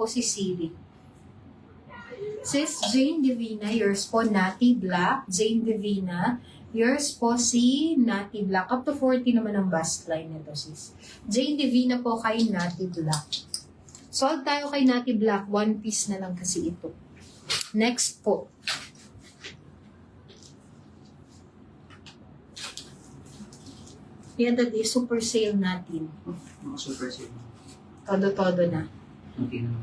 si Siri. Sis Jane Divina, yours po, Nati Black. Jane Divina, yours po si Nati Black. Up to 40 naman ang bust line nito, sis. Jane Divina po kay Nati Black. Sold tayo kay Nati Black. One piece na lang kasi ito. Next po. Yan dati, super sale natin. Mga super sale. Todo-todo na. Okay na.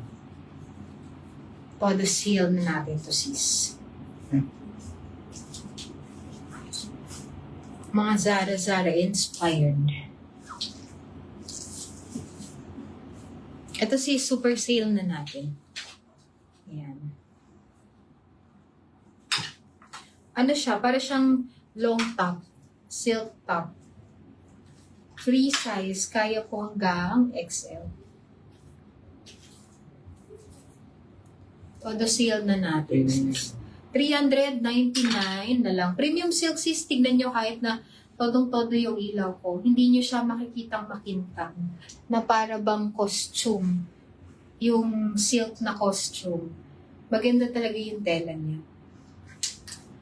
Todo sale na natin to, sis. Mga Zara inspired. Ito si super sale na natin. Yan. Ano siya? Para siyang long top. Silk top. Free size. Kaya po hanggang XL. Todo sale na natin. 399 na lang. Premium silk sis, tignan nyo kahit na todong-todo yung ilaw ko. Hindi nyo siya makikitang makintang na para bang costume. Yung silk na costume. Maganda talaga yung tela niya.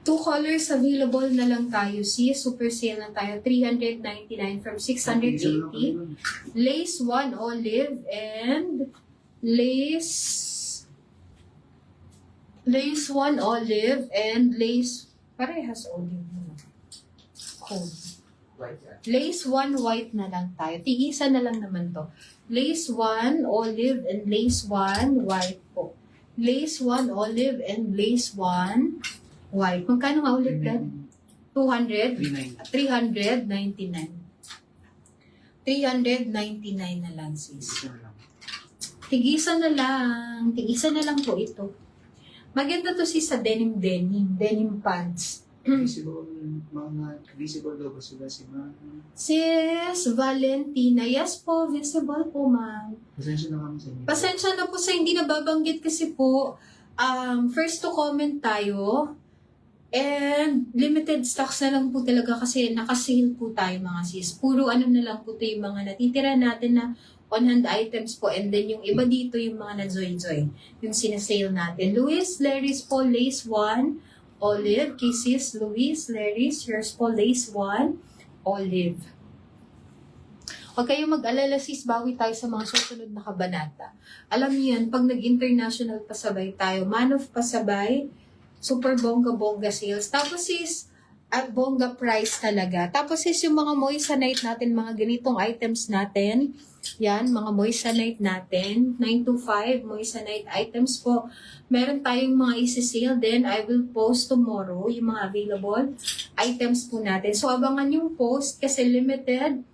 2 colors available na lang tayo. sis. Super sale na tayo. 399 from 680. Lace 1 olive and lace 1 olive and lace parehas olive na. Cool. Lace 1 white na lang tayo. Tigisa na lang naman to. Lace 1 olive and lace 1 white po. Lace 1 olive and lace 1 white. Magkano nga ulit yan? 200? 399. 399 na lang sis. Tigisa na lang. Tigisa na lang po ito. Maganda to sa denim pants. Visible, mga visible daw ba sila si ma'am? Sis Valentina, yes po, visible po ma'am. Pasensya na kami sa inyo. Pasensya na po sa hindi nababanggit kasi po, first to comment tayo, and limited stocks na lang po talaga kasi nakasale po tayo mga sis. Puro ano na lang po ito yung mga natitira natin na on-hand items po, and then yung iba dito yung mga na-joy-joy, yung sinasale natin. Luis Leris po, lace 1, olive. Kisses, Luis Leris, yours po, lace 1, olive. Huwag kayong mag-alala sis, bawi tayo sa mga susunod na kabanata. Alam niyo yan, pag nag-international pasabay tayo, man of pasabay, super bongga-bongga sales. Tapos sis, at bongga price talaga. Tapos sis, yung mga moissanite natin, mga ganitong items natin, yan, mga moissanite natin, 925 moissanite items po. Meron tayong mga isi-sale din. I will post tomorrow yung mga available items po natin. So, abangan yung post kasi limited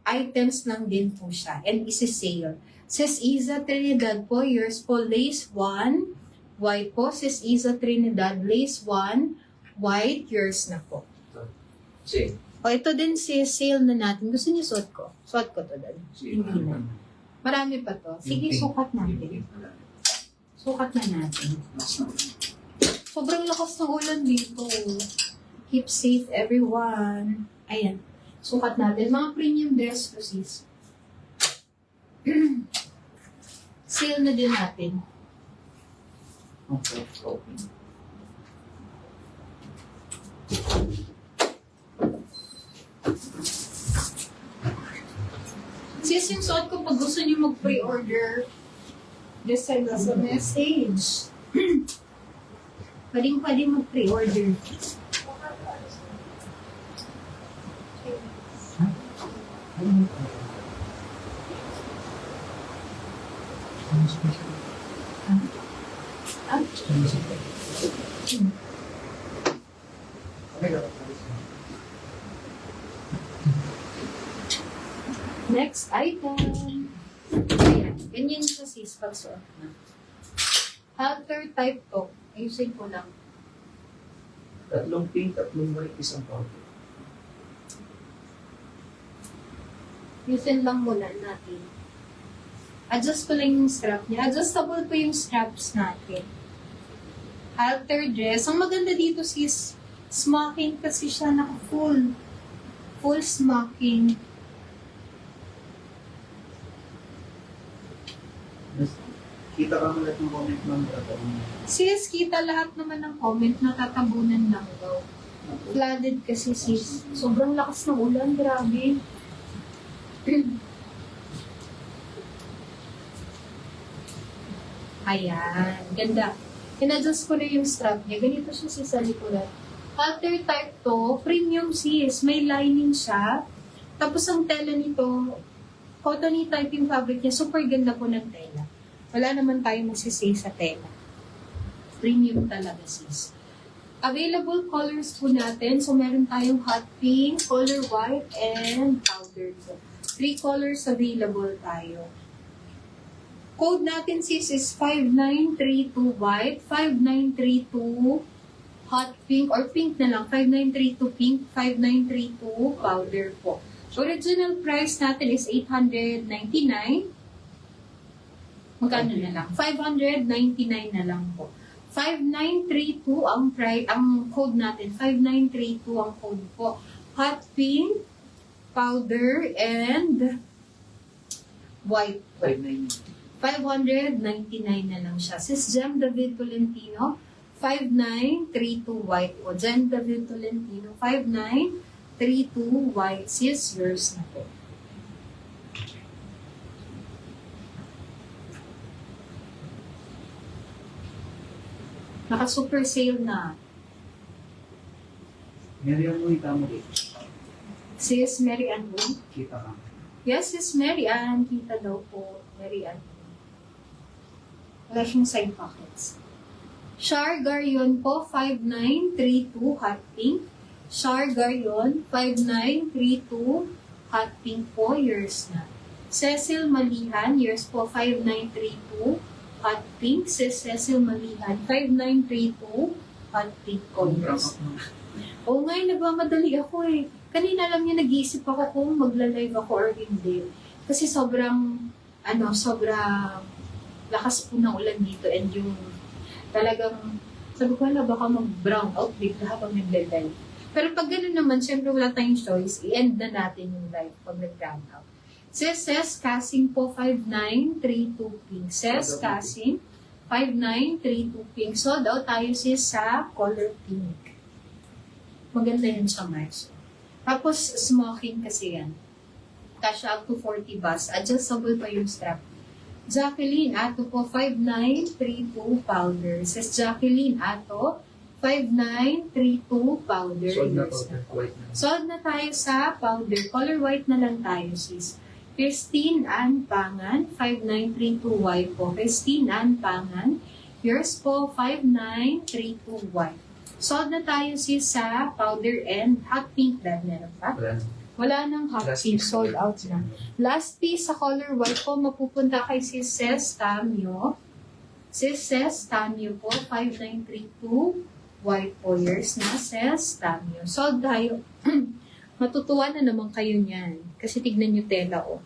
items lang din po siya. And isi-sale. Sis Iza Trinidad po, yours po, lace 1, white po. Sis Iza Trinidad, lace 1, white, yours na po. Same. O, ito din si sale na natin. Gusto niyo suot ko? Suot ko to din. Hindi na. Marami pa to. Sige, sukat natin. Sukat na natin. Sobrang lakas ng ulan dito. Keep safe, everyone. Ayan. Sukat natin. Mga premium dress to sis. Sale na din natin. Okay. Sis, yung suot ko, pag gusto niyo mag-pre-order, just send us a message. Pwedeng mag-pre-order. Next item. Ayan. Ganyan siya sis pag suot na. Halter type to. Ayusin ko lang. 3 pink, 3 white, isang powder. Ayusin lang muna natin. Adjust ko lang yung strap niya. Adjustable po yung straps natin. Halter dress. Ang maganda dito sis, smocking kasi siya naka-full. Full smocking. Kita ka mo lahat ng comment ma'am. Sis, kita lahat naman ng comment, natatabunan lang daw. Flooded kasi sis. Sobrang lakas ng ulan, grabe. Ayan, ganda. In-adjust ko na yung strap niya. Ganito siya sis sa likuran. Halter type to, premium sis. May lining siya. Tapos ang tela nito, cottony type yung fabric niya. Super ganda po ng tela. Wala naman tayong masisay sa tela. Premium talaga sis. Available colors po natin. So, meron tayong hot pink, color white, and powder po. 3 colors available tayo. Code natin sis is 5932 white, 5932 hot pink, or pink na lang, 5932 pink, 5932 powder po. Original price natin is 899. Magkano na lang? 599 na lang po. 5932 ang code natin. 5932 ang code po. Hot pink, powder, and white po. 599 na lang siya. Sis Gem David Tolentino, 5932 white po. Gem David Tolentino, 5932 white. Sis, yours na po. Naka-super sale na. Mary Ann mo mo dito. Sis Mary Ann mo? Kita ka. Yes, Sis Mary Ann. Kita daw po. Mary Ann. Wala siyang side pockets. Char Garion po, 5932 hot pink. Char Garion, 5932 hot pink po. Yours na. Cecil Malihan, yours po, 5932 hot pink. Cecil Malihan, 5932 hot pink po. Yours. Oo nga, nagmamadali ako eh. Kanina lang niya nag-iisip ako kung magla-live ako or hindi. Kasi sobrang lakas po ng ulan dito and yung talagang, sabi ko na baka mag-brown out bigla habang nag-live. Pero pag gano'n naman, syempre wala tayong choice, i-end na natin yung live pag nag-brown out. Ses Casing po 5932 pink. Ses Casing 5932 pink. So daw tayo sa color pink. Maganda yun sa March. Tapos smoking kasi yan. Kasha up to 40 bus. Adjustable pa yung strap. Jacqueline Ato po, 5932 powder. Says Jacqueline Ato, 5932 powder. Sold na powder. White na. Sold na tayo sa powder. Color white na lang tayo, sis. Christine Ann Pangan, 5932 white po. Christine Ann Pangan, yours po, 5932 white. Sold na tayo, sis, sa powder and hot pink. Dad, meron pa? Wala na. Wala nang hot Last pink, piece. sold out na. Last piece sa color white po, mapupunta kay Sis Ces Tamio. Sis Ces Tamio po, 5932 white po, years na Ces Tamio. Sold tayo. Matutuwa na naman kayo niyan. Kasi tignan nyo tela, oh.